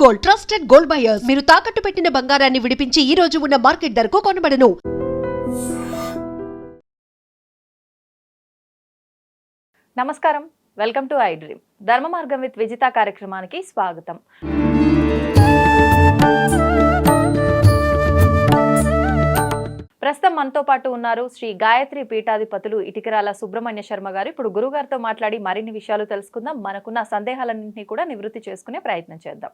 Gold, trusted gold buyers. మీరు తాకట్టు పెట్టిన బంగారాన్ని విడిపించి ఈ రోజు ఉన్న మార్కెట్ ధరకు కొనబడను. నమస్కారం, వెల్కమ్ టు ఐ డ్రీమ్. ధర్మ మార్గం విత్ విజిత కార్యక్రమానికి స్వాగతం. ప్రస్తుతం మనతో పాటు ఉన్నారు శ్రీ గాయత్రి పీఠాధిపతులు ఇటికరాల సుబ్రహ్మణ్య శర్మ గారు. ఇప్పుడు గురువు గారితో మాట్లాడి మరిన్ని విషయాలు తెలుసుకుందాం. మనకున్న సందేహాలన్నింటినీ కూడా నివృత్తి చేసుకునే ప్రయత్నం చేద్దాం.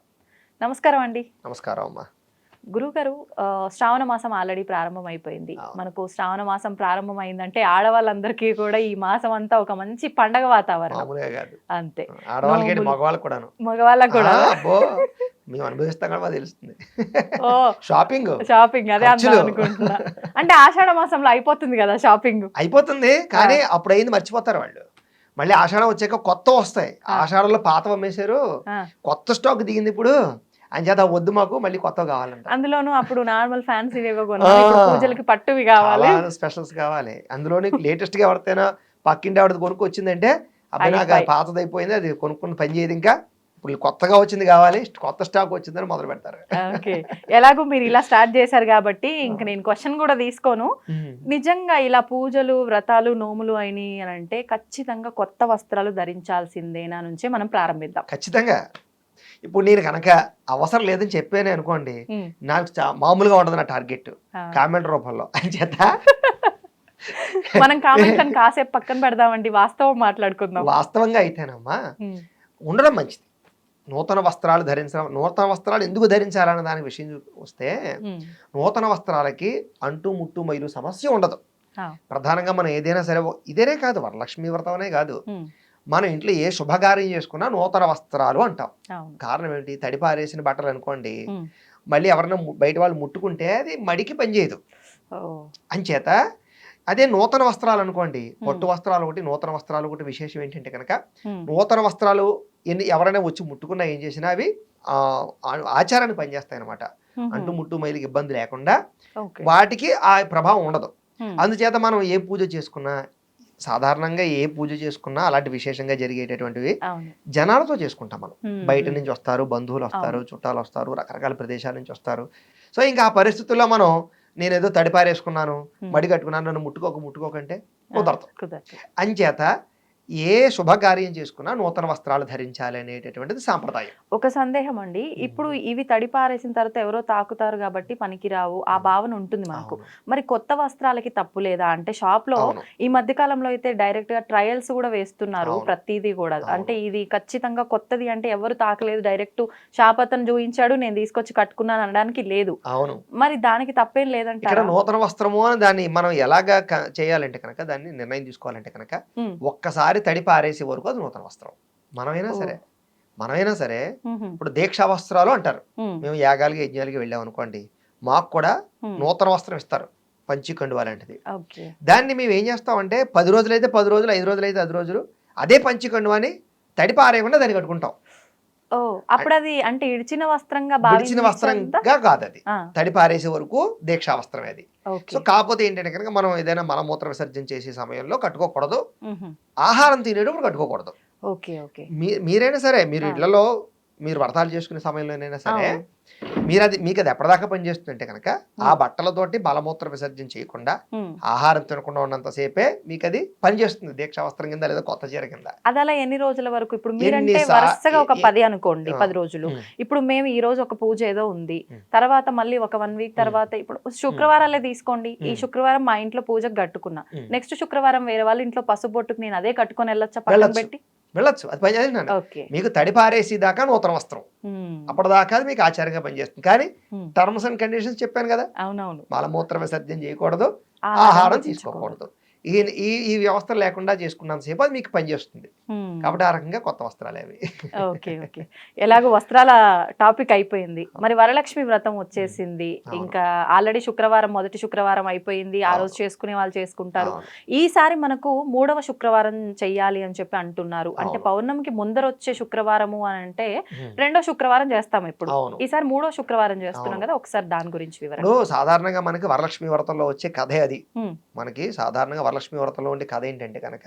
నమస్కారం అండి. నమస్కారం అమ్మా. గురుగారు, శ్రావణ మాసం ఆల్రెడీ ప్రారంభం అయిపోయింది. మనకు శ్రావణ మాసం ప్రారంభం అయిందంటే ఆడవాళ్ళందరికీ కూడా ఈ మాసం అంతా ఒక మంచి పండగ వాతావరణం. అంతే, మగవాళ్ళకి కూడా మేము అనుభవిస్తాం కదా తెలుస్తుంది. ఓ షాపింగ్ అదే అనుకుంటున్నా. అంటే ఆషాఢ మాసంలో అయిపోతుంది కదా షాపింగ్. అయిపోతుంది కానీ అప్పుడు అయింది మర్చిపోతారు వాళ్ళు. మళ్ళీ ఆషాఢం వచ్చాక కొత్త వస్తాయి. ఆషాఢంలో పాత అమ్మేశారు, కొత్త స్టాక్ దిగింది ఇప్పుడు. అంచేత వద్దు, మాకు మళ్ళీ కొత్తవి కావాలంట. అందులోనూ అప్పుడు నార్మల్ ఫ్యాన్సీ పూజలకి పట్టువి కావాలి, స్పెషల్స్ కావాలి. అందులోని లేటెస్ట్ గా ఎవరితేనా పక్కింటి ఆవిడ కొనుక్కు వచ్చిందంటే అబ్బాయి నాకు పాతది అయిపోయింది, అది కొనుక్కుని పని చేయదు, ఇంకా ఇప్పుడు కొత్తగా వచ్చింది కావాలి, కొత్త స్టాక్ వచ్చిందని మొదలు పెడతారు. ఎలాగో మీరు ఇలా స్టార్ట్ చేశారు కాబట్టి ఇంక నేను క్వశ్చన్ కూడా తీసుకోను. నిజంగా ఇలా పూజలు, వ్రతాలు, నోములు అయినాయి అని అంటే ఖచ్చితంగా కొత్త వస్త్రాలు ధరించాల్సిందేనా నుంచే మనం ప్రారంభిద్దాం. ఖచ్చితంగా. ఇప్పుడు నేను కనుక అవసరం లేదని చెప్పానే అనుకోండి, నాకు మామూలుగా ఉండదు నా టార్గెట్ కామెంట్ రూపంలో. అని చేత మనం కామెంట్లను కాసేపు పక్కన పెడదామండి, వాస్తవం మాట్లాడుకుందాం. వాస్తవంగా అయితేనమ్మా ఉండడం మంచిది. నూతన వస్త్రాలు ధరించడం, నూతన వస్త్రాలు ఎందుకు ధరించాలన్న దాని విషయం వస్తే, నూతన వస్త్రాలకి అంటూ ముట్టు మైలు సమస్య ఉండదు. ప్రధానంగా మనం ఏదైనా సరే, ఇదేనే కాదు, వరలక్ష్మి వ్రతం అనే కాదు, మనం ఇంట్లో ఏ శుభకార్యం చేసుకున్నా నూతన వస్త్రాలు అంటాం. కారణం ఏంటి? తడిపారేసిన బట్టలు అనుకోండి, మళ్ళీ ఎవరైనా బయట వాళ్ళు ముట్టుకుంటే అది మడికి పనిచేయదు. అంచేత అదే నూతన వస్త్రాలు అనుకోండి, పట్టు వస్త్రాలు ఒకటి, నూతన వస్త్రాలు ఒకటి. విశేషం ఏంటంటే కనుక, నూతన వస్త్రాలు ఎవరైనా వచ్చి ముట్టుకున్నా ఏం చేసినా అవి ఆచారాన్ని పనిచేస్తాయి అనమాట. అంటు ముట్టు మైలుకి ఇబ్బంది లేకుండా వాటికి ఆ ప్రభావం ఉండదు. అందుచేత మనం ఏ పూజ చేసుకున్నా, సాధారణంగా ఏ పూజ చేసుకున్నా అలాంటి విశేషంగా జరిగేటటువంటివి జనాలతో చేసుకుంటాం మనం. బయట నుంచి వస్తారు, బంధువులు వస్తారు, చుట్టాలు వస్తారు, రకరకాల ప్రదేశాల నుంచి వస్తారు. సో ఇంకా ఆ పరిస్థితుల్లో మనం నేనేదో తడిపారేసుకున్నాను, మడి కట్టుకున్నాను, నన్ను ముట్టుకోకంటే కుదరదు. అంచేత ఏ శుభకార్యం చేసుకున్నా నూతన వస్త్రాలు ధరించాలి అనేటటువంటిది సాంప్రదాయం. ఒక సందేహం అండి, ఇప్పుడు ఇవి తడిపారేసిన తర్వాత ఎవరో తాకుతారు కాబట్టి పనికిరావు, ఆ భావన ఉంటుంది మనకు. మరి కొత్త వస్త్రాలకి తప్పు లేదా? అంటే షాప్ లో ఈ మధ్య కాలంలో అయితే డైరెక్ట్ గా ట్రయల్స్ కూడా వేస్తున్నారు ప్రతిదీ కూడా. అంటే ఇది ఖచ్చితంగా కొత్తది అంటే ఎవరు తాకలేదు, డైరెక్ట్ షాప్ అతను చూపించాడు, నేను తీసుకొచ్చి కట్టుకున్నాను అనడానికి లేదు. అవును, మరి దానికి తప్పేం లేదంటే నూతన వస్త్రము అని దాన్ని మనం ఎలాగా చేయాలంటే కనుక, దాన్ని నిర్ణయం తీసుకోవాలంటే కనుక, ఒక్కసారి తడి పారేసే వరకు అది నూతన వస్త్రం. మనమైనా సరే ఇప్పుడు దీక్షా వస్త్రాలు అంటారు. మేము యాగాలకి యజ్ఞాలకి వెళ్ళాం అనుకోండి, మాకు కూడా నూతన వస్త్రం ఇస్తారు, పంచికండువా లాంటిది. దాన్ని మేము ఏం చేస్తామంటే 10 రోజులైతే 10 రోజులు, 5 రోజులైతే 5 రోజులు అదే పంచికండువాని తడి పారేయకుండా దాన్ని కట్టుకుంటాం. అప్పుడు అది అంటే ఇడిచిన వస్త్రంగా కాదు, అది తడి పారేసే వరకు దీక్షా వస్త్రమే అది. సో కాకపోతే ఏంటంటే కనుక, మనం ఏదైనా మలమూత్ర విసర్జన చేసే సమయంలో కట్టుకోకూడదు, ఆహారం తినేటప్పుడు కట్టుకోకూడదు. మీరైనా సరే, మీరు ఇళ్లలో మీరు వ్రతాలు చేసుకునే సమయంలోనైనా సరే, మీకు అది ఎప్పటిదాకా పనిచేస్తుందంటే కనుక, ఆ బట్టలతోటి మలమూత్ర విసర్జన చేయకుండా, ఆహారం తినకుండా ఉన్నంతసేపే మీకు అది పనిచేస్తుంది, దీక్షా వస్త్రం కింద లేదా కొత్త చీర కింద. అది అలా ఎన్ని రోజుల వరకు? ఇప్పుడు మీరంటే వరుసగా ఒక 10 అనుకోండి, 10 రోజులు. ఇప్పుడు మేము ఈ రోజు ఒక పూజ ఏదో ఉంది, తర్వాత మళ్ళీ ఒక 1 వీక్ తర్వాత, ఇప్పుడు శుక్రవారాలే తీసుకోండి, ఈ శుక్రవారం మా ఇంట్లో పూజకు కట్టుకున్నా, నెక్స్ట్ శుక్రవారం వేరే వాళ్ళ ఇంట్లో పసుపు బొట్టుకు నేను అదే కట్టుకొని వెళ్ళొచ్చా? పక్కన పెట్టి వెళ్ళొచ్చు, అది పనిచేస్తున్నాను. మీకు తడి పారేసి దాకా నూతన వస్త్రం, అప్పటిదాకా మీకు ఆచారంగా పనిచేస్తుంది. కానీ టర్మ్స్ అండ్ కండిషన్స్ చెప్పాను కదా, మలమూత్ర విసర్జన చేయకూడదు, ఆహారం తీసుకోకూడదు. ఈ వ్యవస్థ లేకుండా చేసుకున్నంతసేపు అది మీకు పనిచేస్తుంది. కాబట్టి ఆ రకంగా కొత్త వస్త్రాలు అవి. ఓకే, ఎలాగో వస్త్రాల టాపిక్ అయిపోయింది. మరి వరలక్ష్మి వ్రతం వచ్చేసింది, ఇంకా ఆల్రెడీ శుక్రవారం, మొదటి శుక్రవారం అయిపోయింది, ఆ రోజు చేసుకునే వాళ్ళు చేసుకుంటారు. ఈసారి మనకు 3వ శుక్రవారం చెయ్యాలి అని చెప్పి అంటున్నారు. అంటే పౌర్ణమికి ముందర వచ్చే శుక్రవారము అని అంటే 2వ శుక్రవారం చేస్తాం. ఇప్పుడు ఈసారి 3వ శుక్రవారం చేస్తున్నాం కదా, ఒకసారి దాని గురించి వివరణ. సాధారణంగా మనకి వరలక్ష్మి వ్రతంలో వచ్చే కథే అది. మనకి సాధారణంగా వరలక్ష్మి వ్రతంలో ఉండే కథ ఏంటంటే కనుక,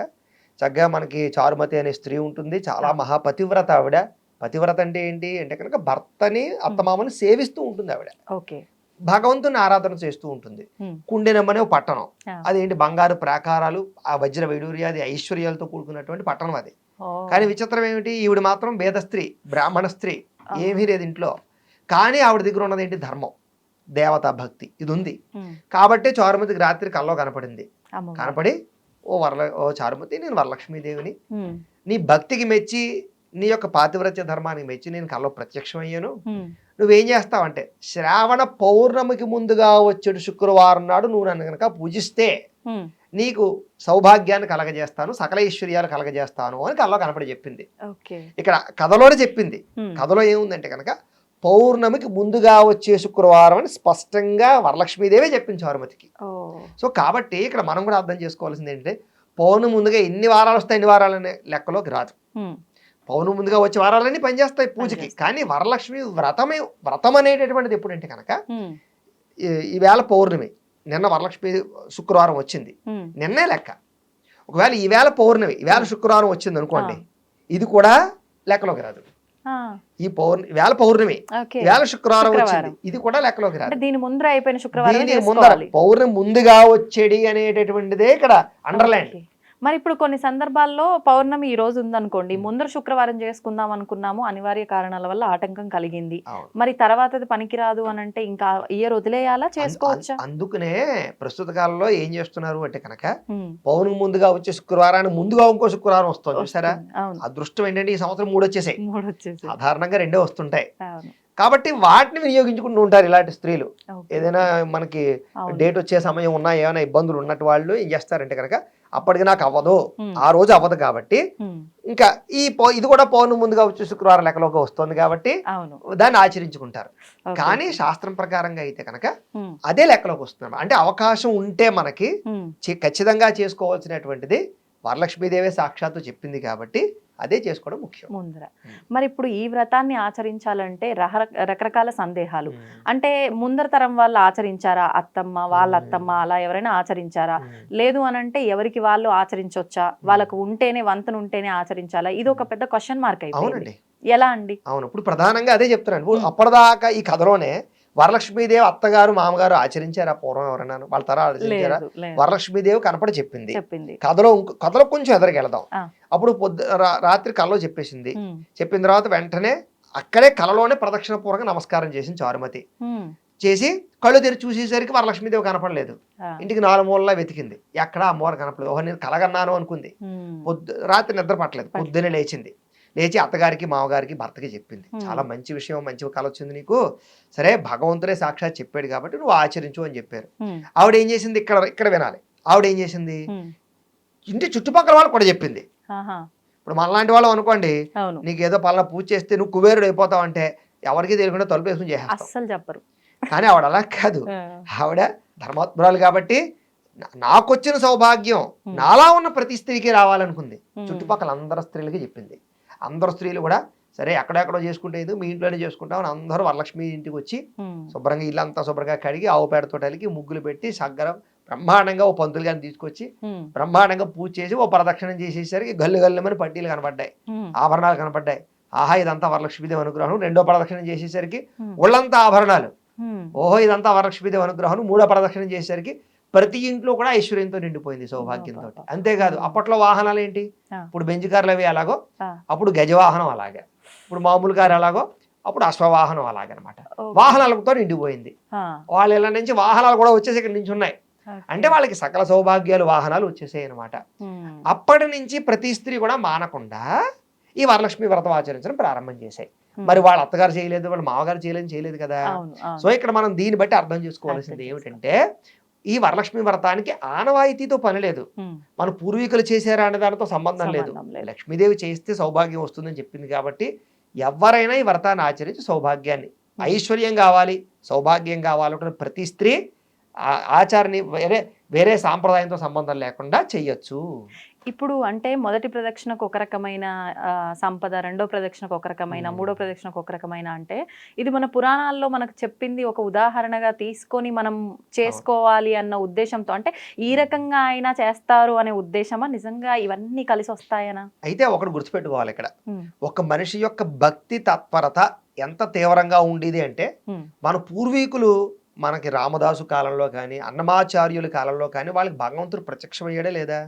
చక్కగా మనకి చారుమతి అనే స్త్రీ ఉంటుంది, చాలా మహాపతివ్రత ఆవిడ, పతివ్రత అంటే ఏంటి అంటే కనుక భర్తని అత్తమామని సేవిస్తూ ఉంటుంది ఆవిడ, ఓకే. భగవంతుని ఆరాధన చేస్తూ ఉంటుంది. కుండెనమ్మనే ఒక పట్టణం, అదేంటి బంగారు ప్రాకారాలు, ఆ వజ్ర వైడూర్యాది ఐశ్వర్యాలతో కూడుకున్నటువంటి పట్టణం అది. కానీ విచిత్రం ఏమిటి, ఈవిడ మాత్రం వేద స్త్రీ, బ్రాహ్మణ స్త్రీ, ఏమీ లేదు ఇంట్లో. కానీ ఆవిడ దగ్గర ఉన్నది ఏంటి, ధర్మం, దేవతా భక్తి, ఇది ఉంది. కాబట్టి చారుమతికి రాత్రి కల్లో కనపడింది. కనపడి ఓ చారుమతి, నేను వరలక్ష్మీదేవిని, నీ భక్తికి మెచ్చి నీ యొక్క పాతివ్రత్య ధర్మానికి మెచ్చి నేను కల్లో ప్రత్యక్షమయ్యాను. నువ్వేం చేస్తావంటే శ్రావణ పౌర్ణమికి ముందుగా వచ్చేడు శుక్రవారం నాడు నువ్వు నన్ను కనుక పూజిస్తే నీకు సౌభాగ్యాన్ని కలగజేస్తాను, సకల ఐశ్వర్యాలు కలగజేస్తాను అని కల్లో కనపడి చెప్పింది. ఇక్కడ కథలోనే చెప్పింది. కథలో ఏముందంటే కనుక పౌర్ణమికి ముందుగా వచ్చే శుక్రవారం అని స్పష్టంగా వరలక్ష్మీదేవే చెప్పింది చారుమతికి. సో కాబట్టి ఇక్కడ మనం కూడా అర్థం చేసుకోవాల్సింది ఏంటంటే పౌర్ణమి ముందుగా ఎన్ని వారాలు వస్తాయి, ఎన్ని వారాలనే లెక్కలోకి రాదు. పౌర్ణమి ముందుగా వచ్చే వారాలన్నీ పనిచేస్తాయి పూజకి. కానీ వరలక్ష్మి వ్రతం అనేటటువంటిది ఎప్పుడంటే కనుక ఈవేళ పౌర్ణమి, నిన్న వరలక్ష్మి శుక్రవారం వచ్చింది, నిన్నే లెక్క. ఒకవేళ ఈవేళ పౌర్ణమి, ఈవేళ శుక్రవారం వచ్చింది అనుకోండి, ఇది కూడా లెక్కలోకి రాదు. ఈవేళ పౌర్ణమి, ఈవేళ శుక్రవారం వచ్చింది, ఇది కూడా లెక్కలోకి రాదు. దీని ముందర అయిపోయిన శుక్రవారం, దీని ముందర పౌర్ణమి ముందుగా వచ్చేది అనేటటువంటిదే ఇక్కడ అండర్లైన్. మరి ఇప్పుడు కొన్ని సందర్భాల్లో పౌర్ణమి ఈ రోజు ఉందనుకోండి, ముందర శుక్రవారం చేసుకుందాం అనుకున్నాము, అనివార్య కారణాల వల్ల ఆటంకం కలిగింది, మరి తర్వాత పనికిరాదు అని అంటే ఇంకా ఇయర్ వదిలేయాలా, చేసుకోవచ్చా? అందుకనే ప్రస్తుత కాలంలో ఏం చేస్తున్నారు అంటే కనుక పౌర్ణమి ముందుగా వచ్చే శుక్రవారాన్ని ముందుగా ఇంకో శుక్రవారం వస్తుంది చూసారా. అదృష్టం ఏంటంటే ఈ సంవత్సరం 3 వచ్చేసాయి, సాధారణంగా 2 వస్తుంటాయి. కాబట్టి వాటిని వినియోగించుకుంటూ ఉంటారు ఇలాంటి స్త్రీలు. ఏదైనా మనకి డేట్ వచ్చే సమయం ఉన్నా, ఏమైనా ఇబ్బందులు ఉన్నట్టు వాళ్ళు ఏం చేస్తారంటే కనుక అప్పటికి నాకు అవ్వదు, ఆ రోజు అవ్వదు కాబట్టి ఇంకా ఇది కూడా పౌర్ణమి ముందుగా వచ్చే శుక్రవారం లెక్కలోకి వస్తుంది కాబట్టి దాన్ని ఆచరించుకుంటారు. కానీ శాస్త్రం ప్రకారంగా అయితే కనుక అదే లెక్కలోకి వస్తుంది. అంటే అవకాశం ఉంటే మనకి ఖచ్చితంగా చేసుకోవాల్సినటువంటిది వరలక్ష్మీదేవి సాక్షాత్తు చెప్పింది కాబట్టి అదే చేసుకోవడం ముఖ్యం ముందర. మరి ఇప్పుడు ఈ వ్రతాన్ని ఆచరించాలంటే రకరకాల సందేహాలు, అంటే ముందర తరం వాళ్ళు ఆచరించారా, అత్తమ్మ వాళ్ళ అత్తమ్మ అలా ఎవరైనా ఆచరించారా, లేదు అని అంటే ఎవరికి వాళ్ళు ఆచరించొచ్చా, వాళ్ళకు ఉంటేనే వంతను ఉంటేనే ఆచరించాలా, ఇది ఒక పెద్ద క్వశ్చన్ మార్క్ అయిపోయింది. ఎలా అండి? అవును, ఇప్పుడు ప్రధానంగా అదే చెప్తున్నాను. అప్పటిదాకా ఈ కథలోనే వరలక్ష్మీదేవి అత్తగారు మామగారు ఆచరించారా పూర్వం ఎవరైనా, వాళ్ళ తర ఆచరించారా? వరలక్ష్మీదేవి కనపడి చెప్పింది. కథలో కొంచెం ఎదరికెళ్దాం. అప్పుడు రాత్రి కలలో చెప్పేసింది. చెప్పిన తర్వాత వెంటనే అక్కడే కలలోనే ప్రదక్షిణ పూర్వక నమస్కారం చేసింది చారుమతి. చేసి కళ్ళు తెరిచి చూసేసరికి వరలక్ష్మీదేవి కనపడలేదు. ఇంటికి 4 మూలలా వెతికింది, ఎక్కడా అమ్మవారు కనపడలేదు. ఓహో నేను కలగన్నాను అనుకుంది. రాత్రి నిద్ర పట్టలేదు, పొద్దునే లేచి అత్తగారికి మామగారికి భర్తకి చెప్పింది. చాలా మంచి విషయం, మంచి కళ వచ్చింది నీకు, సరే భగవంతుడే సాక్షాత్ చెప్పాడు కాబట్టి నువ్వు ఆచరించు అని చెప్పారు. ఆవిడ ఏం చేసింది, ఇక్కడ వినాలి, ఆవిడ ఏం చేసింది ఇంటి చుట్టుపక్కల వాళ్ళు కూడా చెప్పింది. ఇప్పుడు మనలాంటి వాళ్ళు అనుకోండి, నీకు ఏదో పలానా పూజ చేస్తే నువ్వు కుబేరుడు అయిపోతావు అంటే ఎవరికి తెలియకుండా తలుపు వేసుకుని చేసేస్తావు, చెప్పరు. కానీ ఆవిడ అలా కాదు, ఆవిడ ధర్మాత్మురాలు కాబట్టి నాకొచ్చిన సౌభాగ్యం నాలా ఉన్న ప్రతి స్త్రీకి రావాలనుకుంది. చుట్టుపక్కల అందరు స్త్రీలకి చెప్పింది. అందరు స్త్రీలు కూడా సరే ఎక్కడెక్కడో చేసుకుంటే మీ ఇంట్లోనే చేసుకుంటాం అని అందరూ వరలక్ష్మి ఇంటికి వచ్చి శుభ్రంగా ఇల్లంతా శుభ్రంగా కడిగి ఆవు పేడతో అలికి ముగ్గులు పెట్టి సగ్గరం బ్రహ్మాండంగా ఓ పంతులు గారిని తీసుకొచ్చి బ్రహ్మాండంగా పూజ చేసి ఓ ప్రదక్షిణం చేసేసరికి గల్లుమని పట్టీలు కనపడ్డాయి, ఆభరణాలు కనపడ్డాయి. ఆహా ఇదంతా వరలక్ష్మీదేవి అనుగ్రహం. 2వ ప్రదక్షిణం చేసేసరికి ఒళ్ళంతా ఆభరణాలు. ఓహో ఇదంతా వరలక్ష్మీదేవి అనుగ్రహం. 3వ ప్రదక్షిణం చేసేసరికి ప్రతి ఇంట్లో కూడా ఐశ్వర్యంతో నిండిపోయింది, సౌభాగ్యంతో. అంతేకాదు అప్పట్లో వాహనాలు ఏంటి, ఇప్పుడు బెంజ్ కార్లు అవి ఎలాగో అప్పుడు గజవాహనం అలాగే, ఇప్పుడు మామూలు కారు ఎలాగో అప్పుడు అశ్వవాహనం అలాగనమాట. వాహనాలతో నిండిపోయింది. వాళ్ళ ఇళ్ళ నుంచి వాహనాలు కూడా వచ్చేసి ఇక్కడ నుంచి ఉన్నాయి. అంటే వాళ్ళకి సకల సౌభాగ్యాలు వాహనాలు వచ్చేసాయి అనమాట. అప్పటి నుంచి ప్రతి స్త్రీ కూడా మానకుండా ఈ వరలక్ష్మి వ్రతం ఆచరించడం ప్రారంభం చేశాయి. మరి వాళ్ళ అత్తగారు చేయలేదు, వాళ్ళ మామగారు చేయలేదు కదా. సో ఇక్కడ మనం దీన్ని బట్టి అర్థం చేసుకోవాల్సింది ఏమిటంటే ఈ వరలక్ష్మి వ్రతానికి ఆనవాయితీతో పని లేదు, మన పూర్వీకులు చేశారా అనే దానితో సంబంధం లేదు. లక్ష్మీదేవి చేస్తే సౌభాగ్యం వస్తుందని చెప్పింది కాబట్టి ఎవరైనా ఈ వ్రతాన్ని ఆచరించి సౌభాగ్యాన్ని, ఐశ్వర్యం కావాలి, సౌభాగ్యం కావాలంటే ప్రతి స్త్రీ ఆచారాన్ని వేరే సాంప్రదాయంతో సంబంధం లేకుండా చెయ్యొచ్చు. ఇప్పుడు అంటే మొదటి ప్రదక్షిణకు ఒక రకమైన సంపద, రెండో ప్రదక్షిణకు ఒక రకమైన, మూడో ప్రదక్షిణకు ఒక రకమైన, అంటే ఇది మన పురాణాల్లో మనకు చెప్పింది ఒక ఉదాహరణగా తీసుకొని మనం చేసుకోవాలి అన్న ఉద్దేశంతో, అంటే ఈ రకంగా అయినా చేస్తారు అనే ఉద్దేశమా, నిజంగా ఇవన్నీ కలిసి వస్తాయనా? అయితే ఒకటి గుర్తుపెట్టుకోవాలి ఇక్కడ, ఒక మనిషి యొక్క భక్తి తత్పరత ఎంత తీవ్రంగా ఉండేది అంటే, మన పూర్వీకులు మనకి రామదాసు కాలంలో కానీ అన్నమాచార్యుల కాలంలో కానీ వాళ్ళకి భగవంతుడు ప్రత్యక్షమయ్యాడే లేదా,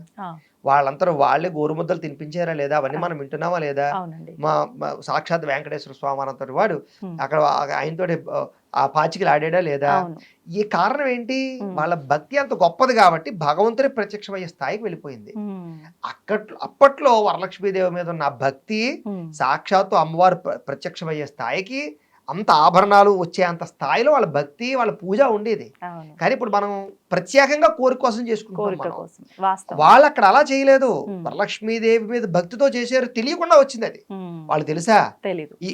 వాళ్ళందరూ వాళ్ళే గోరుముద్దలు తినిపించారా లేదా, అవన్నీ మనం వింటున్నామా లేదా? మా సాక్షాత్ వెంకటేశ్వర స్వామి అనంతటి వాడు అక్కడ ఆయనతో ఆ పాచికలు ఆడాడా లేదా? ఈ కారణం ఏంటి? వాళ్ళ భక్తి అంత గొప్పది కాబట్టి భగవంతుడే ప్రత్యక్షమయ్యే స్థాయికి వెళ్ళిపోయింది. అప్పట్లో వరలక్ష్మీదేవి మీద ఉన్న భక్తి సాక్షాత్తు అమ్మవారు ప్రత్యక్షమయ్యే స్థాయికి, అంత ఆభరణాలు వచ్చే అంత స్థాయిలో వాళ్ళ భక్తి, వాళ్ళ పూజ ఉండేది. కానీ ఇప్పుడు మనం ప్రత్యేకంగా కోరిక కోసం చేసుకుంటాం. వాళ్ళు అక్కడ అలా చేయలేదు, వరలక్ష్మీదేవి మీద భక్తితో చేశారు, తెలియకుండా వచ్చింది అది. వాళ్ళు తెలుసా,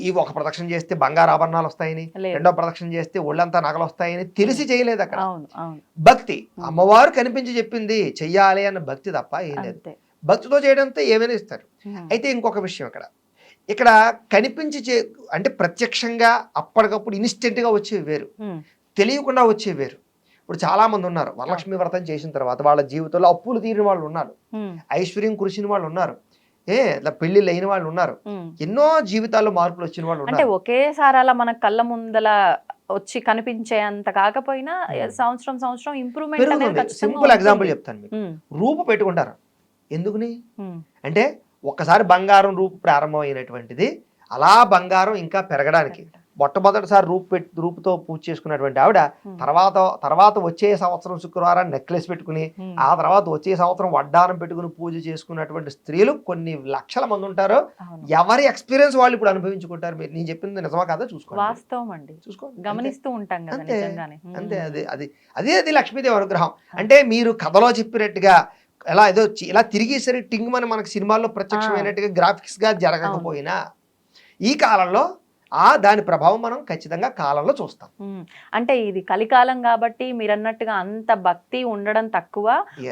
ఈ ఒక ప్రదక్షిణ చేస్తే బంగారు ఆభరణాలు వస్తాయని, రెండో ప్రదక్షిణ చేస్తే ఒళ్ళంతా నగలు వస్తాయని తెలిసి చేయలేదు. అక్కడ భక్తి అమ్మవారు కనిపించి చెప్పింది చెయ్యాలి అన్న భక్తి తప్ప ఏం లేదు. భక్తితో చేయడంతో ఏమైనా ఇస్తారు. అయితే ఇంకొక విషయం ఇక్కడ కనిపించి అంటే ప్రత్యక్షంగా అప్పటికప్పుడు ఇన్స్టెంట్గా వచ్చేవి వేరు, తెలియకుండా వచ్చేవి వేరు. ఇప్పుడు చాలా మంది ఉన్నారు వరలక్ష్మి వ్రతం చేసిన తర్వాత వాళ్ళ జీవితంలో అప్పులు తీరిన వాళ్ళు ఉన్నారు, ఐశ్వర్యం కురిసిన వాళ్ళు ఉన్నారు, పెళ్లిళ్ళు అయిన వాళ్ళు ఉన్నారు, ఎన్నో జీవితాల్లో మార్పులు వచ్చిన వాళ్ళు ఉన్నారు. అంటే ఒకేసారి అలా మన కళ్ళ ముందల వచ్చి కనిపించేంత కాకపోయినా సంవత్సరం ఇంప్రూవ్మెంట్. సింపుల్ ఎగ్జాంపుల్ చెప్తాను మీకు. రూపు పెట్టుకుంటారు ఎందుకుని అంటే, ఒక్కసారి బంగారం రూపు ప్రారంభమైనటువంటిది అలా బంగారం ఇంకా పెరగడానికి, మొట్టమొదటిసారి రూపుతో పూజ చేసుకున్నటువంటి ఆవిడ తర్వాత వచ్చే సంవత్సరం శుక్రవారం నెక్లెస్ పెట్టుకుని, ఆ తర్వాత వచ్చే సంవత్సరం వడ్డానం పెట్టుకుని పూజ చేసుకున్నటువంటి స్త్రీలు కొన్ని లక్షల మంది ఉంటారు. ఎవరి ఎక్స్పీరియన్స్ వాళ్ళు ఇప్పుడు అనుభవించుకుంటారు. నేను చెప్పింది నిజమా కాదా చూసుకోండి. వాస్తవం అండి, చూసుకోండి, గమనిస్తూ ఉంటాం కదా. అంతే, అది లక్ష్మీదేవి అనుగ్రహం. అంటే మీరు కథలో చెప్పినట్టుగా ఇలా తిరిగేసరి టింగ్ మనకి సినిమాల్లో ప్రత్యక్షమైనట్టుగా గ్రాఫిక్స్ గా జరగకపోయినా ఈ కాలంలో దాని ప్రభావం మనం ఖచ్చితంగా కాలంలో చూస్తాం. అంటే ఇది కలికాలం కాబట్టి మీరు అన్నట్టుగా అంత భక్తి ఉండడం తక్కువ,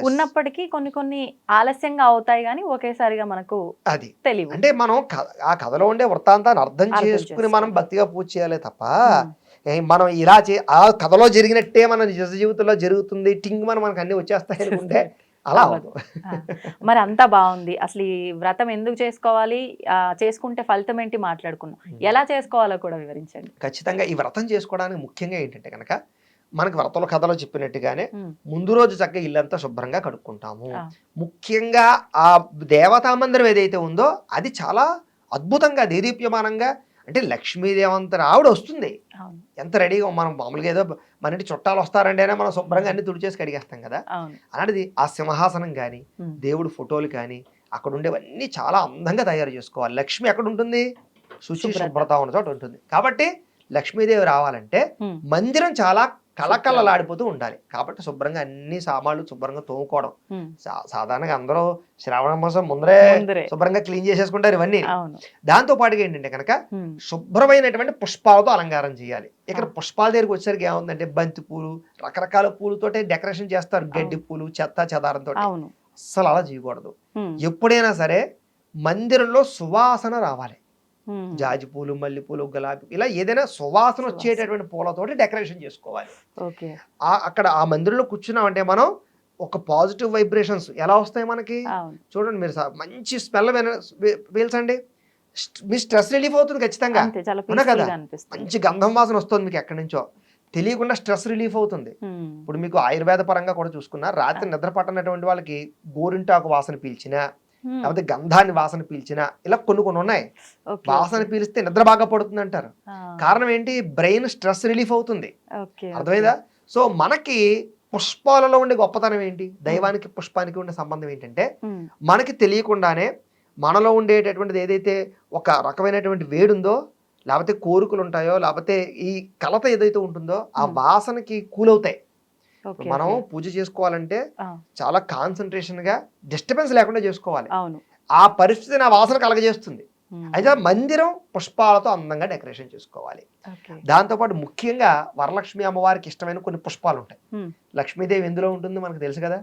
ఉన్నప్పటికీ కొన్ని ఆలస్యంగా అవుతాయి కానీ ఒకేసారిగా మనకు అది తెలియదు. అంటే మనం ఆ కథలో ఉండే వృత్తాంతాన్ని అర్థం చేసుకుని మనం భక్తిగా పూజ చేయాలి తప్ప, మనం ఇలా ఆ కథలో జరిగినట్టే మన నిజ జీవితంలో జరుగుతుంది టింగ్ మనకు అన్ని వచ్చేస్తాయి అనుకుంటే అలా అవ్వదు. మరి అంతా బాగుంది. అసలు ఈ వ్రతం ఎందుకు చేసుకోవాలి, చేసుకుంటే ఫలితం ఏంటి మాట్లాడుకున్నాం, ఎలా చేసుకోవాలో కూడా వివరించండి. ఖచ్చితంగా ఈ వ్రతం చేసుకోవడానికి ముఖ్యంగా ఏంటంటే కనుక, మనకి వ్రతాల కథలో చెప్పినట్టుగానే ముందు రోజు చక్కగా ఇల్లంతా శుభ్రంగా కడుక్కుంటాము. ముఖ్యంగా ఆ దేవతా మందిరం ఏదైతే ఉందో అది చాలా అద్భుతంగా దేదీప్యమానంగా, అంటే లక్ష్మీదేవంతర ఆవిడ వస్తుంది ఎంత రెడీగా. మనం మామూలుగా ఏదో మన ఇంటి చుట్టాలు వస్తారంటే మనం శుభ్రంగా అన్ని తుడిచేసి కడిగేస్తాం కదా, అలాంటిది ఆ సింహాసనం కానీ దేవుడి ఫోటోలు కానీ అక్కడ ఉండేవన్నీ చాలా అందంగా తయారు చేసుకోవాలి. లక్ష్మి ఎక్కడ ఉంటుంది, శుచి శుభ్రత ఉన్న చోట ఉంటుంది. కాబట్టి లక్ష్మీదేవి రావాలంటే మందిరం చాలా కళకళలాడిపోతూ ఉండాలి. కాబట్టి శుభ్రంగా అన్ని సామాన్లు శుభ్రంగా తోముకోవడం. సాధారణంగా అందరూ శ్రావణ మాసం ముందరే శుభ్రంగా క్లీన్ చేసేసుకుంటారు ఇవన్నీ. దాంతో పాటుగా ఏంటంటే కనుక శుభ్రమైనటువంటి పుష్పాలతో అలంకారం చేయాలి. ఇక్కడ పుష్పాల దగ్గరికి వచ్చేసరికి ఏముందంటే బంతి పూలు, రకరకాల పూలతోటే డెకరేషన్ చేస్తారు, గడ్డి పూలు, చెత్త చెదారంతో. అస్సలు అలా చేయకూడదు. ఎప్పుడైనా సరే మందిరంలో సువాసన రావాలి. జాజి పూలు, మల్లెపూలు, గులాబీ, ఇలా ఏదైనా సువాసన వచ్చేటటువంటి పూలతోటి డెకరేషన్ చేసుకోవాలి. అక్కడ ఆ మందిరంలో కూర్చున్నామంటే మనం ఒక పాజిటివ్ వైబ్రేషన్స్ ఎలా వస్తాయి మనకి చూడండి. మీరు మంచి స్మెల్ పీల్చండి, మీ స్ట్రెస్ రిలీఫ్ అవుతుంది ఖచ్చితంగా కదా. మంచి గంధం వాసన వస్తుంది మీకు ఎక్కడి నుంచో, తెలియకుండా స్ట్రెస్ రిలీఫ్ అవుతుంది. ఇప్పుడు మీకు ఆయుర్వేద పరంగా కూడా చూసుకున్నా, రాత్రి నిద్ర పట్టనటువంటి వాళ్ళకి గోరింటాకు వాసన పీల్చినా, లేకపోతే గంధాన్ని వాసన పీల్చిన, ఇలా కొన్ని ఉన్నాయి. వాసన పీలిస్తే నిద్ర బాగా పడుతుంది అంటారు. కారణం ఏంటి, బ్రెయిన్ స్ట్రెస్ రిలీఫ్ అవుతుంది. అర్థమైందా? సో మనకి పుష్పాలలో ఉండే గొప్పతనం ఏంటి, దైవానికి పుష్పానికి ఉండే సంబంధం ఏంటంటే, మనకి తెలియకుండానే మనలో ఉండేటటువంటిది ఏదైతే ఒక రకమైనటువంటి వేడుందో, లేకపోతే కోరికలు ఉంటాయో, లేకపోతే ఈ కలత ఏదైతే ఉంటుందో ఆ వాసనకి కూలవుతాయి. మనం పూజ చేసుకోవాలంటే చాలా కాన్సన్ట్రేషన్ గా, డిస్టర్బెన్స్ లేకుండా చేసుకోవాలి. ఆ పరిస్థితి నా వాసన కలగజేస్తుంది. అయితే మందిరం పుష్పాలతో అందంగా డెకరేషన్ చేసుకోవాలి. దాంతోపాటు ముఖ్యంగా వరలక్ష్మి అమ్మవారికి ఇష్టమైన కొన్ని పుష్పాలు ఉంటాయి. లక్ష్మీదేవి ఎందులో ఉంటుంది మనకు తెలుసు కదా,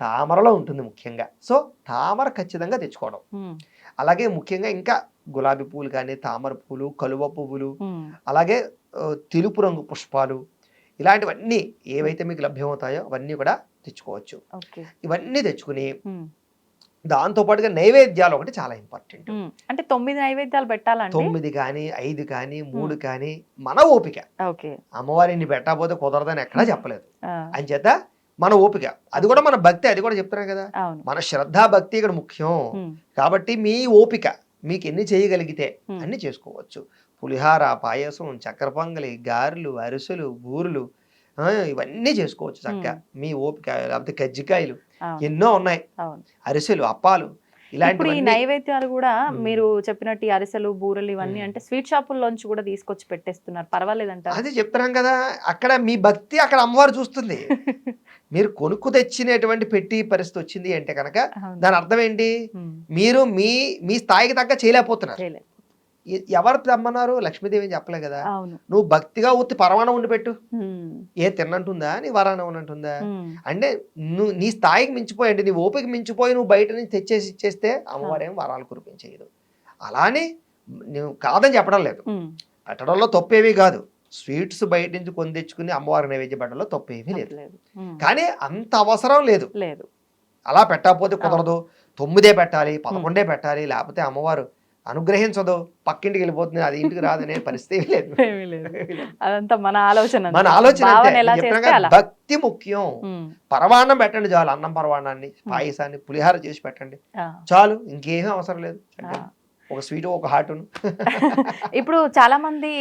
తామరలో ఉంటుంది ముఖ్యంగా. సో తామర ఖచ్చితంగా తెచ్చుకోవడం. అలాగే ముఖ్యంగా ఇంకా గులాబీ పువ్వులు కానీ, తామర పువ్వులు, కలువ పువ్వులు, అలాగే తెలుపు రంగు పుష్పాలు, ఇలాంటివన్నీ ఏవైతే మీకు లభ్యమవుతాయో అవన్నీ కూడా తెచ్చుకోవచ్చు. ఇవన్నీ తెచ్చుకుని దాంతో పాటుగా నైవేద్యాలు ఒకటి చాలా ఇంపార్టెంట్. అంటే 9 నైవేద్యాలు పెట్టాలంటే 9 కానీ 5 కానీ 3 కానీ మన ఓపిక. అమ్మవారిని పెట్టకపోతే కుదరదని ఎక్కడా చెప్పలేదు. అని చేత మన ఓపిక, అది కూడా మన భక్తి, అది కూడా చెప్తున్నాం కదా, మన శ్రద్ధా భక్తి ఇక్కడ ముఖ్యం. కాబట్టి మీ ఓపిక, మీకు ఎన్ని చేయగలిగితే అన్ని చేసుకోవచ్చు. పులిహార, పాయసం, చక్కెర పొంగలి, గారెలు, అరిసెలు, బూరెలు, ఇవన్నీ చేసుకోవచ్చు చక్కగా మీ ఓపిక. లేకపోతే కజ్జికాయలు ఎన్నో ఉన్నాయి, అరిసెలు, అప్పాలు, ఇప్పుడు ఈ నైవేద్యాలు కూడా మీరు చెప్పినట్టు అరిసెలు, బూరెలు ఇవన్నీ అంటే స్వీట్ షాపుల్లోంచి కూడా తీసుకొచ్చి పెట్టేస్తున్నారు, పర్వాలేదంట. అది చెప్తున్నాం కదా, అక్కడ మీ భక్తి అక్కడ అమ్మవారు చూస్తుంది. మీరు కొనుక్కు తెచ్చినటువంటి పెట్టి పరిస్థితి వచ్చింది అంటే కనుక దాని అర్థం ఏంటి, మీరు మీ స్థాయికి తగ్గ చేయలేకపోతున్నారు. ఎవరు తెమ్మన్నారు, లక్ష్మీదేవి చెప్పలే కదా. నువ్వు భక్తిగా ఉత్తి పరమాణం ఉండి పెట్టు, ఏ తిన్నంటుందా నీ వరాణం అంటుందా అంటే నువ్వు నీ స్థాయికి మించిపోయండి, నీ ఓపిక మించిపోయి నువ్వు బయట నుంచి తెచ్చేసి ఇచ్చేస్తే అమ్మవారేం వరాలు కురిపించేయదు. అలానే నువ్వు కాదని చెప్పడం లేదు, పెట్టడంలో తప్పేమీ కాదు. స్వీట్స్ బయట నుంచి కొని తెచ్చుకుని అమ్మవారి నైవేద్య పెట్టడంలో తప్పేమీ లేదు. కానీ అంత అవసరం లేదు. అలా పెట్టకపోతే కుదరదు, 9 పెట్టాలి, 11 పెట్టాలి, లేకపోతే అమ్మవారు అనుగ్రహించదు, పక్కింటికి వెళ్ళిపోతుంది, అది ఇంటికి రాదనే పరిస్థితి లేదు. అదంతా మన ఆలోచన. భక్తి ముఖ్యం. పరవాన్నం పెట్టండి చాలు, అన్నం పరవాన్నాన్ని, పాయసాన్ని, పులిహార చేసి పెట్టండి చాలు, ఇంకేమీ అవసరం లేదు. ఒక స్వీట్, ఒక హాటును. ఇప్పుడు చాలా మంది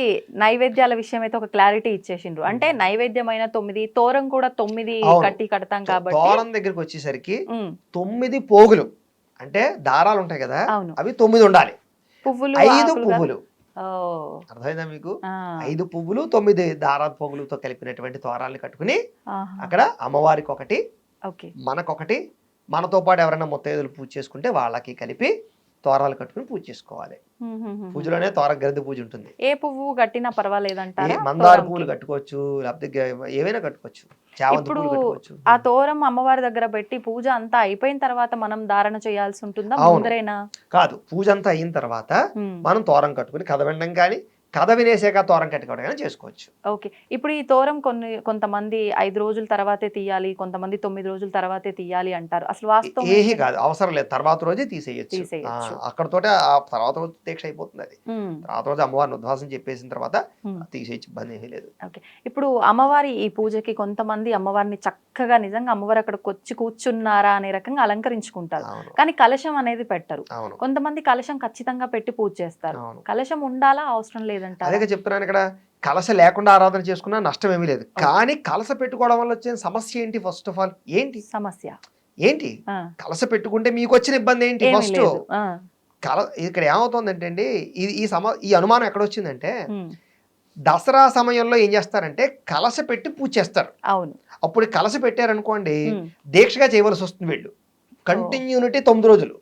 నైవేద్యాల విషయం అయితే ఒక క్లారిటీ ఇచ్చేసిండ్రు. అంటే నైవేద్యమైన 9, తోరం కూడా 9 కడతాం కాబట్టి తోరం దగ్గరికి వచ్చేసరికి 9 పోగులు అంటే దారాలు ఉంటాయి కదా, అవి 9 ఉండాలి. 5 పువ్వులు, అర్థమైందా మీకు? 5 పువ్వులు 9 దారా పువ్వులతో కలిపినటువంటి తోరాలను కట్టుకుని అక్కడ అమ్మవారికి ఒకటి, మనకొకటి, మనతో పాటు ఎవరైనా ముత్తైదులు పూజ చేసుకుంటే వాళ్ళకి కలిపి తోరాలు కట్టుకుని పూజ చేసుకోవాలి. పూజలోనే తోర గరిద పూజ ఉంటుంది. ఏ పువ్వు కట్టినా పర్వాలేదంటారా? మందార పువ్వులు కట్టుకోవచ్చు, లేకపోతే ఏవైనా కట్టుకోవచ్చు. ఇప్పుడు ఆ తోరం అమ్మవారి దగ్గర పెట్టి పూజ అంతా అయిపోయిన తర్వాత మనం ధారణ చేయాల్సి ఉంటుందా, ముందరేనా? కాదు, పూజ అంతా అయిన తర్వాత మనం తోరం కట్టుకుని కథ వినడం కానీ, కథ వినేసాక తోరం కట్టుకోవడం కానీ చేసుకోవచ్చు. ఓకే. ఇప్పుడు ఈ తోరం కొంతమంది 5 రోజుల తర్వాతే తీయాలి, కొంతమంది 9 రోజుల తర్వాతే తీయాలి అంటారు. అసలు వాస్తవం ఏమీ కాదు, అవసరం లేదు, తర్వాత రోజే తీసేయచ్చు. అక్కడతోటే ఆ తర్వాత రోజు దీక్ష అయిపోతుంది. అది తర్వాత రోజు అమ్మవారిని ఉద్వాసం చెప్పేసిన తర్వాత తీసేయచ్చు, ఇబ్బంది ఏమీ లేదు. ఓకే. ఇప్పుడు అమ్మవారి ఈ పూజకి కొంతమంది అమ్మవారిని చక్కగా నిజంగా అమ్మవారు అక్కడికి వచ్చి కూర్చున్నారా అనే రకంగా అలంకరించుకుంటారు, కానీ కలశం అనేది పెట్టరు. కొంతమంది కలశం ఖచ్చితంగా పెట్టి పూజ చేస్తారు. కలశం ఉండాలా, అవసరం లేదు? అదే చెప్తున్నాను, ఇక్కడ కలశ లేకుండా ఆరాధన చేసుకున్నా నష్టం ఏమీ లేదు. కానీ కలశ పెట్టుకోవడం వల్ల వచ్చే సమస్య ఏంటి? ఫస్ట్ ఆఫ్ ఆల్ ఏంటి సమస్య ఏంటి? కలశ పెట్టుకుంటే మీకు వచ్చిన ఇబ్బంది ఏంటి? ఫస్ట్ ఇక్కడ ఏమవుతుందంటే అండి, ఈ అనుమానం ఎక్కడ వచ్చిందంటే, దసరా సమయంలో ఏం చేస్తారంటే కలశ పెట్టి పూజ చేస్తారు. అప్పుడు కలశ పెట్టారనుకోండి, దీక్షగా చేయవలసి వస్తుంది వీళ్ళు, కంటిన్యూనిటీ 9 రోజులు.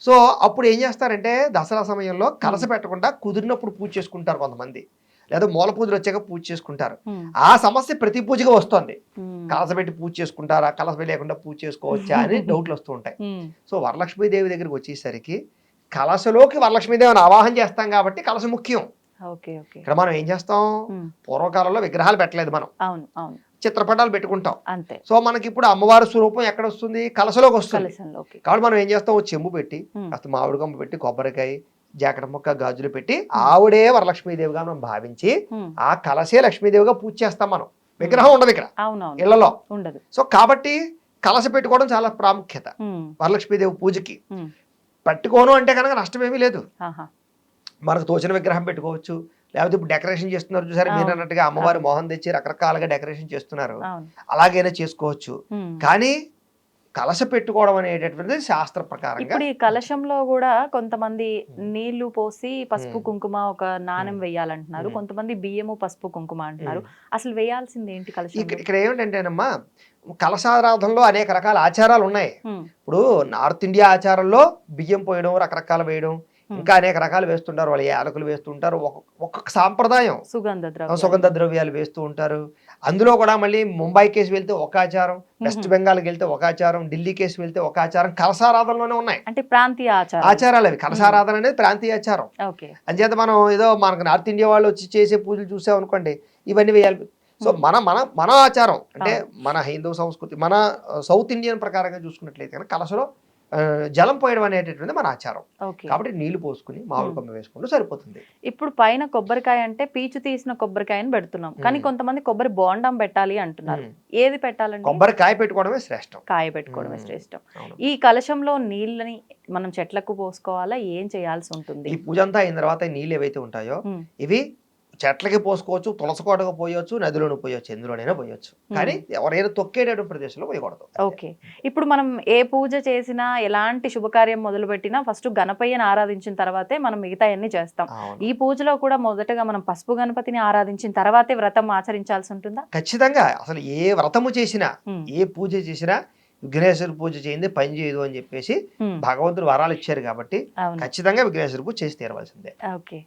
సో అప్పుడు ఏం చేస్తారంటే దసరా సమయంలో కలస పెట్టకుండా కుదిరినప్పుడు పూజ చేసుకుంటారు కొంతమంది, లేదా మూల పూజలు వచ్చాక పూజ చేసుకుంటారు. ఆ సమస్య ప్రతి పూజగా వస్తుంది. కలస పెట్టి పూజ చేసుకుంటారా, కలస లేకుండా పూజ చేసుకోవచ్చా అని డౌట్లు వస్తూ ఉంటాయి. సో వరలక్ష్మీదేవి దగ్గరికి వచ్చేసరికి కలశలోకి వరలక్ష్మీదేవిని ఆవాహన చేస్తాం కాబట్టి కలశ ముఖ్యం. ఇక్కడ మనం ఏం చేస్తాం, పూర్వకాలంలో విగ్రహాలు పెట్టలేదు, మనం చిత్రపటాలు పెట్టుకుంటాం. సో మనకి ఇప్పుడు అమ్మవారి స్వరూపం ఎక్కడ వస్తుంది? కలశలోకి వస్తుంది. కాబట్టి మనం ఏం చేస్తాం, చెంబు పెట్టి కాస్త మామిడి కొమ్మ పెట్టి, కొబ్బరికాయ, జాకెట్ ముక్క, గాజులు పెట్టి ఆవిడే వరలక్ష్మీదేవిగా మనం భావించి ఆ కలశే లక్ష్మీదేవిగా పూజ చేస్తాం. మనం విగ్రహం ఉండదు ఇక్కడ, ఇళ్లలో ఉండదు. సో కాబట్టి కలశ పెట్టుకోవడం చాలా ప్రాముఖ్యత వరలక్ష్మీదేవి పూజకి. పెట్టుకోను అంటే కనుక నష్టమేమీ లేదు, మనకు తోచిన విగ్రహం పెట్టుకోవచ్చు. లేకపోతే ఇప్పుడు డెకరేషన్ చేస్తున్నారు చూసారు మీరు అన్నట్టుగా, అమ్మవారి మోహన్ తెచ్చి రకరకాలుగా డెకరేషన్ చేస్తున్నారు, అలాగైనా చేసుకోవచ్చు. కానీ కలశ పెట్టుకోవడం అనేటటువంటిది శాస్త్ర ప్రకారంగా. ఇప్పుడు ఈ కలశంలో కూడా కొంతమంది నీళ్లు పోసి పసుపు కుంకుమ ఒక నాణెం వేయాలంటున్నారు, కొంతమంది బియ్యము పసుపు కుంకుమ అంటున్నారు. అసలు వేయాల్సింది ఏంటి కలశం? ఇక్కడ ఏమిటంటేనమ్మా, కలశారాధనలో అనేక రకాల ఆచారాలు ఉన్నాయి. ఇప్పుడు నార్త్ ఇండియా ఆచారంలో బియ్యం పోయడం, రకరకాలు వేయడం, ఇంకా అనేక రకాలు వేస్తుంటారు, వాళ్ళు యాలకులు వేస్తుంటారు, ఒక్కొక్క సాంప్రదాయం సుగంధ ద్రవ్యాలు వేస్తూ ఉంటారు. అందులో కూడా మళ్ళీ ముంబై కేసు వెళ్తే ఒక ఆచారం, వెస్ట్ బెంగాల్కి వెళ్తే ఒక ఆచారం, ఢిల్లీ కేసు వెళ్తే ఒక ఆచారం, కలసారాధనలోనే ఉన్నాయి అంటే ప్రాంతీయ ఆచారాలు అవి. కలసారాధన అనేది ప్రాంతీయ ఆచారం. అంచేత మనం ఏదో మనకు నార్త్ ఇండియా వాళ్ళు వచ్చి చేసే పూజలు చూసాం అనుకోండి, ఇవన్నీ వేయాలి. సో మన ఆచారం అంటే మన హిందూ సంస్కృతి, మన సౌత్ ఇండియన్ ప్రకారంగా చూసుకున్నట్లయితే కనుక కలసలో జలం పోయడం అనేటటువంటి మన ఆచారం. కాబట్టి నీళ్లు పోసుకుని మామిడి కొమ్మ వేసుకుంటూ సరిపోతుంది. ఇప్పుడు పైన కొబ్బరికాయ అంటే పీచు తీసిన కొబ్బరికాయని పెడుతున్నాం, కానీ కొంతమంది కొబ్బరి బోండం పెట్టాలి అంటున్నారు. ఏది పెట్టాలంటే కొబ్బరికాయ పెట్టుకోవడమే శ్రేష్టం. కాయ పెట్టుకోవడమే శ్రేష్టం. ఈ కలశంలో నీళ్ళని మనం చెట్లకు పోసుకోవాలా, ఏం చేయాల్సి ఉంటుంది? ఈ పూజ అంతా అయిన తర్వాత నీళ్ళు ఏవైతే ఉంటాయో ఇవి చెట్లకి పోసుకోవచ్చు, తులసి కోటకు పోయొచ్చు, నదిలోనూ పోయొచ్చు, ఎందులోనైనా పోయొచ్చు. కానీ ఎవరైనా తొక్కేటటువంటి ప్రదేశంలో పోయకూడదు. ఓకే. ఇప్పుడు మనం ఏ పూజ చేసినా, ఎలాంటి శుభకార్యం మొదలు పెట్టినా ఫస్ట్ గణపయ్యని ఆరాధించిన తర్వాతే మనం మిగతా అన్ని చేస్తాం. ఈ పూజలో కూడా మొదటగా మనం పసుపు గణపతిని ఆరాధించిన తర్వాతే వ్రతం ఆచరించాల్సి ఉంటుందా? ఖచ్చితంగా. అసలు ఏ వ్రతము చేసినా, ఏ పూజ చేసినా విఘ్నేశ్వర పూజ చేయింది పని చేయదు అని చెప్పేసి భగవంతుడు వరాలు ఇచ్చారు కాబట్టి ఖచ్చితంగా విఘ్నేశ్వర పూజ చేసి తీరవలసిందే. ఓకే.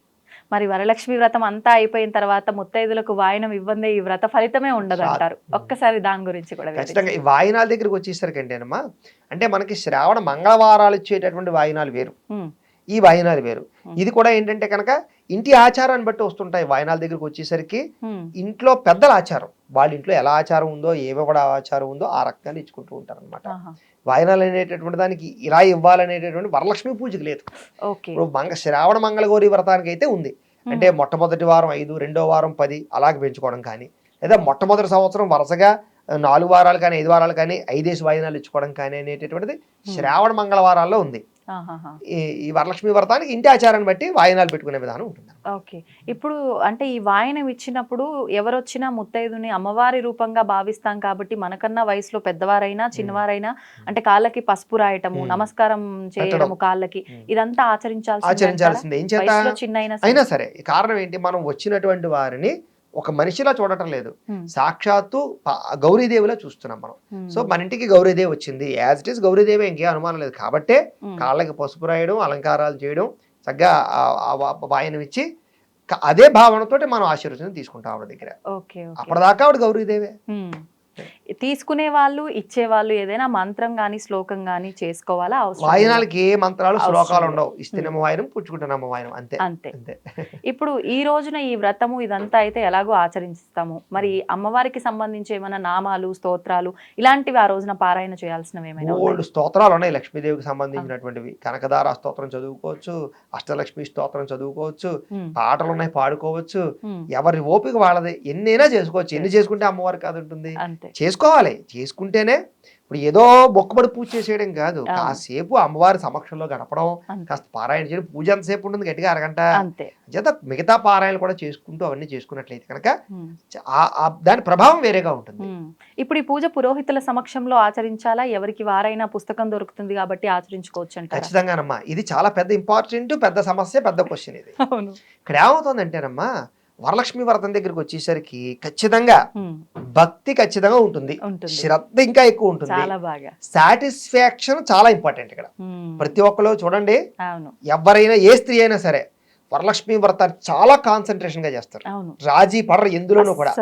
మరి వరలక్ష్మి వ్రతం అంతా అయిపోయిన తర్వాత ముత్తైదులకు వాయనం ఇవ్వందే ఈ వ్రత ఫలితమే ఉండదు అంటారు. ఒక్కసారి దాని గురించి కూడా ఖచ్చితంగా. ఈ వాయినాల దగ్గరికి వచ్చేసరికి అంటేనమ్మా, అంటే మనకి శ్రావణ మంగళవారాలు ఇచ్చేటటువంటి వాయినాలు వేరు, ఈ వాయినాలు వేరు. ఇది కూడా ఏంటంటే కనుక ఇంటి ఆచారాన్ని బట్టి వస్తుంటాయి. వాయినాల దగ్గరికి వచ్చేసరికి ఇంట్లో పెద్దల ఆచారం, వాళ్ళ ఇంట్లో ఎలా ఆచారం ఉందో, ఏవో కూడా ఆచారం ఉందో ఆ రకంగా ఇచ్చుకుంటూ ఉంటారు అనమాట. వాయినాలు అనేటటువంటి దానికి ఇలా ఇవ్వాలనేటటువంటి వరలక్ష్మి పూజకి లేదు. ఇప్పుడు శ్రావణ మంగళగౌరి వ్రతానికి అయితే ఉంది. అంటే మొట్టమొదటి వారం 5, రెండో వారం 10 అలాగే పెంచుకోవడం కానీ, లేదా మొట్టమొదటి సంవత్సరం వరుసగా 4 వారాలు కానీ 5 వారాలు కానీ 5 వాయినాలు ఇచ్చుకోవడం కానీ అనేటటువంటిది శ్రావణ మంగళవారాల్లో ఉంది. ఈ వరలక్ష్మి వ్రతానికి ఇంటి ఆచారాన్ని బట్టి వాయినాలు పెట్టుకునే విధానం ఉంటుంది. ఓకే. ఇప్పుడు అంటే ఈ వాయనం ఇచ్చినప్పుడు ఎవరొచ్చినా ముత్తైదుని అమ్మవారి రూపంగా భావిస్తాం కాబట్టి మనకన్నా వయసులో పెద్దవారైనా చిన్నవారైనా అంటే కాళ్ళకి పసుపు రాయటము, నమస్కారం చేయడము కాళ్ళకి, ఇదంతా ఆచరించాల్సిందే. ఏం చేత చిన్న అయినా సరే. కారణం ఏంటి, మనం వచ్చినటువంటి వారిని ఒక మనిషిలా చూడటం లేదు, సాక్షాత్తు గౌరీదేవిలా చూస్తున్నాం మనం. సో మన ఇంటికి గౌరీదేవి వచ్చింది, యాజ్ ఇట్ ఈస్ గౌరీదేవి, ఇంకేం అనుమానం లేదు. కాబట్టే కాళ్ళకి పసుపు రాయడం, అలంకారాలు చేయడం, చక్కగా వాయనం ఇచ్చి అదే భావనతో మనం ఆశీర్వచనం తీసుకుంటాం ఆవిడ దగ్గర. అప్పటిదాకా ఆవిడ గౌరీదేవే. తీసుకునే వాళ్ళు ఇచ్చేవాళ్ళు ఏదైనా మంత్రం గానీ శ్లోకం గానీ చేసుకోవాలా? వాయనాలకి ఏ మంత్రాలు శ్లోకాలు ఉండవు. ఇస్తేనేమో వాయనం, పుచ్చుకుంటున్నామో వాయనం, అంతే అంతే. ఇప్పుడు ఈ రోజున ఈ వ్రతము ఇదంతా అయితే ఎలాగో ఆచరిస్తాము, మరి అమ్మవారికి సంబంధించి ఏమైనా నామాలు, స్తోత్రాలు ఇలాంటివి ఆ రోజున పారాయణ చేయాల్సినవి ఏమైనా? ఓల్డ్ స్తోత్రాలు ఉన్నాయి లక్ష్మీదేవికి సంబంధించినటువంటివి. కనకదార స్తోత్రం చదువుకోవచ్చు, అష్టలక్ష్మి స్తోత్రం చదువుకోవచ్చు, పాటలు ఉన్నాయి పాడుకోవచ్చు. ఎవరి ఓపిక వాళ్ళది, ఎన్నైనా చేసుకోవచ్చు. ఎన్ని చేసుకుంటే అమ్మవారికి కాదు ఉంటుంది. చేసుకోవాలి, చేసుకుంటేనే. ఇప్పుడు ఏదో మొక్కుబడి పూజ చేసేయడం కాదు, కాసేపు అమ్మవారి సమక్షంలో గడపడం, కాస్త పారాయణ చేయడం. పూజ ఎంతసేపు ఉంటుంది, గట్టిగా అరగంట. చేత మిగతా పారాయణలు కూడా చేసుకుంటూ అవన్నీ చేసుకున్నట్లయితే కనుక దాని ప్రభావం వేరేగా ఉంటుంది. ఇప్పుడు ఈ పూజ పురోహితుల సమక్షంలో ఆచరించాలా, ఎవరికి వారైనా పుస్తకం దొరుకుతుంది కాబట్టి ఆచరించుకోవచ్చు అంటే? ఖచ్చితంగానమ్మా. ఇది చాలా పెద్ద ఇంపార్టెంట్, పెద్ద సమస్య, పెద్ద క్వశ్చన్ ఇది. ఇక్కడ ఏమవుతుందంటేనమ్మా, వరలక్ష్మి వ్రతం దగ్గరికి వచ్చేసరికి ఖచ్చితంగా భక్తి ఖచ్చితంగా ఉంటుంది, శ్రద్ధ ఇంకా ఎక్కువ ఉంటుంది, సాటిస్ఫాక్షన్ చాలా ఇంపార్టెంట్ ఇక్కడ. ప్రతి ఒక్కరు చూడండి, ఎవరైనా ఏ స్త్రీ అయినా సరే వరలక్ష్మి వ్రతాన్ని చాలా కాన్సన్ట్రేషన్ గా చేస్తారు, రాజీ పడరు ఎందులోనూ కూడా.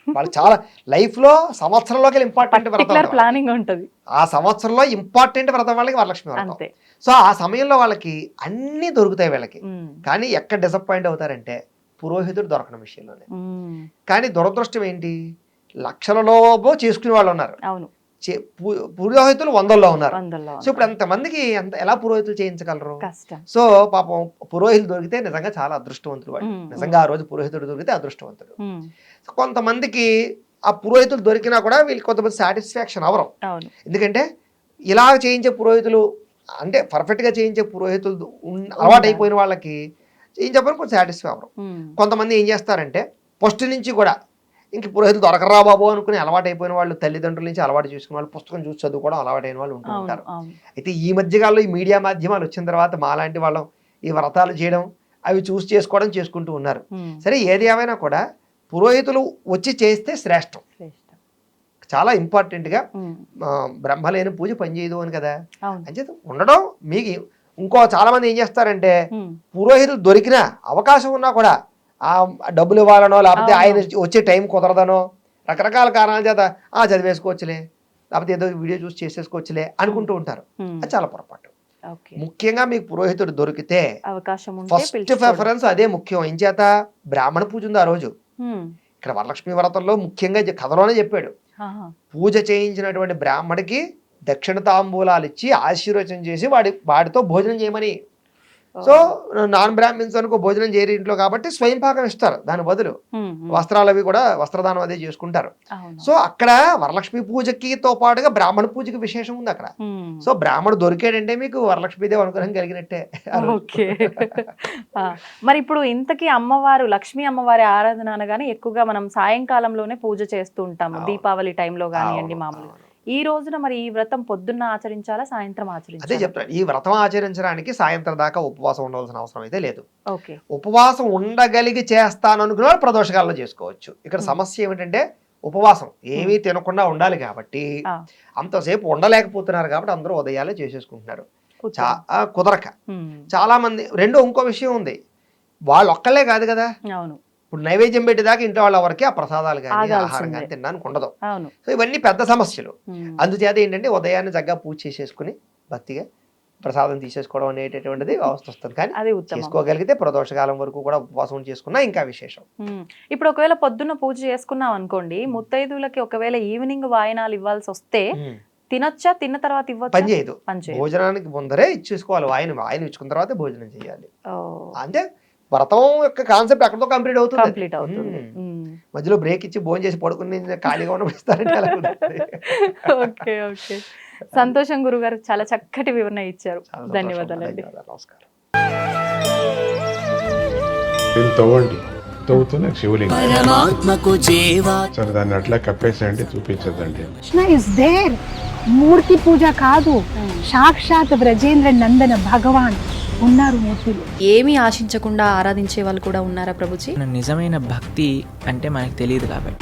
వాళ్ళు చాలా లైఫ్ లో సంవత్సరంలోకి ఇంపార్టెంట్ వ్రతం ప్లానింగ్ ఉంటుంది. ఆ సంవత్సరంలో ఇంపార్టెంట్ వ్రతం వాళ్ళకి వరలక్ష్మి వ్రతం. సో ఆ సమయంలో వాళ్ళకి అన్ని దొరుకుతాయి వీళ్ళకి. కానీ ఎక్కడ డిసప్పాయింట్ అవుతారంటే పురోహితుడు దొరకని విషయంలోనే. కానీ దురదృష్టం ఏంటి, లక్షలలో చేసుకునే వాళ్ళు ఉన్నారు, పురోహితులు 100లో ఉన్నారు. సో ఇప్పుడు అంతమందికి ఎలా పురోహితులు చేయించగలరు? సో పాపం పురోహితులు దొరికితే నిజంగా చాలా అదృష్టవంతుడు వాడు. నిజంగా ఆ రోజు పురోహితుడు దొరికితే అదృష్టవంతుడు. కొంతమందికి ఆ పురోహితులు దొరికినా కూడా వీళ్ళకి కొంతమంది సాటిస్ఫాక్షన్ అవరం. ఎందుకంటే ఇలా చేయించే పురోహితులు, అంటే పర్ఫెక్ట్ గా చేయించే పురోహితులు అలవాటు అయిపోయిన వాళ్ళకి ఏం చెప్పని కొంచెం సాటిస్ఫై అవ్వరు. కొంతమంది ఏం చేస్తారంటే ఫస్ట్ నుంచి కూడా ఇంక పురోహితులు దొరకరా బాబు అనుకుని అలవాటు అయిపోయిన వాళ్ళు, తల్లిదండ్రుల నుంచి అలవాటు చేసుకున్న వాళ్ళు, పుస్తకం చూసి చదువుకోవడం అలవాటైన వాళ్ళు ఉంటూ ఉంటారు. అయితే ఈ మధ్యకాలంలో ఈ మీడియా మాధ్యమాలు వచ్చిన తర్వాత మాలాంటి వాళ్ళం ఈ వ్రతాలు చేయడం, అవి చూసి చేసుకోవడం చేసుకుంటూ ఉన్నారు. సరే, ఏది ఏమైనా కూడా పురోహితులు వచ్చి చేస్తే శ్రేష్టం. చాలా ఇంపార్టెంట్ గా బ్రహ్మలేని పూజ పనిచేయదు అని కదా. అంచేత ఉండడం మీకు ఇంకో చాలా మంది ఏం చేస్తారంటే ఉమ్. పురోహితులు దొరికిన అవకాశం ఉన్నా కూడా ఆ డబ్బులు ఇవ్వాలనో లేకపోతే ఆయన వచ్చే టైం కుదరదనో రకరకాల కారణాల చేత చదివేసుకోవచ్చులే లేకపోతే ఏదో వీడియో చూసి చేసేసుకోవచ్చులే అనుకుంటూ ఉంటారు. ఉమ్. అది చాలా పొరపాటు. ఓకే. ముఖ్యంగా మీకు పురోహితుడు దొరికితే అవకాశం ఉంటే ఫస్ట్ పిలుచుకోవడం. ప్రిఫరెన్స్ అదే ముఖ్యం. ఏం చేత బ్రాహ్మణ పూజ ఉంది ఆ రోజు. ఉమ్. ఇక్కడ వరలక్ష్మి వ్రతంలో ముఖ్యంగా కథలోనే చెప్పాడు, ఆహా. పూజ చేయించినటువంటి బ్రాహ్మడికి దక్షిణ తాంబూలాలు ఇచ్చి ఆశీర్వచనం చేసి వాడితో భోజనం చేయమని. సో నాన్ బ్రాహ్మిన్స్ అనుకో భోజనం చేయరు ఇంట్లో కాబట్టి స్వయం పాకం ఇస్తారు. దాని బదులు ఉమ్. ఉమ్. వస్త్రాలు అవి కూడా వస్త్రదానం అదే చేసుకుంటారు. అవును. సో అక్కడ వరలక్ష్మి పూజకితో పాటుగా బ్రాహ్మణ పూజకి విశేషం ఉంది అక్కడ. ఉమ్. సో బ్రాహ్మణుడు దొరికాడంటే మీకు వరలక్ష్మీదేవి అనుగ్రహం కలిగినట్టే. ఓకే. మరి ఇప్పుడు ఇంతకీ అమ్మవారు లక్ష్మీ అమ్మవారి ఆరాధన అనగానే ఎక్కువగా మనం సాయంకాలంలోనే పూజ చేస్తూ ఉంటాము. అవును. దీపావళి టైంలో కానివ్వండి అవును, మామూలుగా. అవును. ఈ రోజున మరి ఈ వ్రతం పొద్దున్న ఆచరించాలా సాయంత్రం అదే ఆచరించాలా? చెప్తాను, ఈ వ్రతం ఆచరించడానికి సాయంత్రం దాకా ఉపవాసం ఉండవలసిన అవసరం అయితే లేదు. ఓకే. ఉపవాసం ఉండగలిగి చేస్తాను అనుకున్న వాళ్ళు ప్రదోషకాలలో చేసుకోవచ్చు. ఇక్కడ సమస్య ఏమిటంటే ఉపవాసం ఏమీ తినకుండా ఉండాలి కాబట్టి ఆ. అంతసేపు ఉండలేకపోతున్నారు కాబట్టి అందరూ ఉదయాలే చేసేసుకుంటున్నారు. కూర్చోండి. కుదరక ఉమ్. చాలా మంది. ఇంకో విషయం ఉంది, వాళ్ళు ఒక్కళ్ళే కాదు కదా, అవును. ఇప్పుడు నైవేద్యం పెట్టేదాకా ఇంట్లో వాళ్ళ వరకే ఆ ప్రసాదాలు కానీ ఆగాల్సిందే. ఆహారం కానీ తినడానికి ఉండదు. అవును. సో ఇవన్నీ పెద్ద సమస్యలు. ఉమ్. అందుచేత ఏంటంటే ఉదయాన్నే చక్కగా పూజ చేసేసుకుని భక్తిగా ప్రసాదం తీసేసుకోవడం అనేటటువంటిది అవస్థ వస్తుంది. కానీ అది ఉత్తమం. చేసుకోగలిగితే ప్రదోషకాలం వరకు కూడా ఉపవాసం చేసుకున్నా ఇంకా విశేషం. ఉమ్. ఇప్పుడు ఒకవేళ పొద్దున్న పూజ చేసుకున్నాం అనుకోండి, ముత్తైదువులకి ఒకవేళ ఈవినింగ్ వాయినాలు ఇవ్వాల్సి వస్తే తినొచ్చా? తిన్న తర్వాత పని ఇవ్వచ్చా? చేయదు. పని చేయదు. భోజనానికి ముందరే ఇచ్చేసుకోవాలి. ఆయన ఇచ్చుకున్న తర్వాత భోజనం చేయాలి. ఓ. అంటే వ్రతం యొక్క కాన్సెప్ట్ అక్కడితో కంప్లీట్ అవుతుంది. కంప్లీట్ అవుతుంది. ఉమ్. మధ్యలో బ్రేక్ ఇచ్చి భోజనం చేసి పడుకుని ఖాళీగా ఉండబడిస్తారంటే అలా కుదరదు. ఓకే. ఓకే. సంతోషం గురుగారు, చాలా చక్కటి వివరణ ఇచ్చారు. చాలా సంతోషం. ధన్యవాదాలండి. ధన్యవాదాలు. నమస్కారం. దీన్ని తవ్వండి, తవ్వుతూనే శివలింగం. పరమాత్మకు జీవా సరే దాన్ని అట్లా కప్పేసేయండి, చూపించదండి. Krishna is there. మూర్తి పూజ కాదు, సాక్షాత్ బ్రజేంద్ర నందన భగవాన్ ఉన్నారు మూర్తిలో. ఏమీ ఆశించకుండా ఆరాధించే వాళ్ళు కూడా ఉన్నారా ప్రభుజీ? నిజమైన భక్తి అంటే మనకు తెలియదు కాబట్టి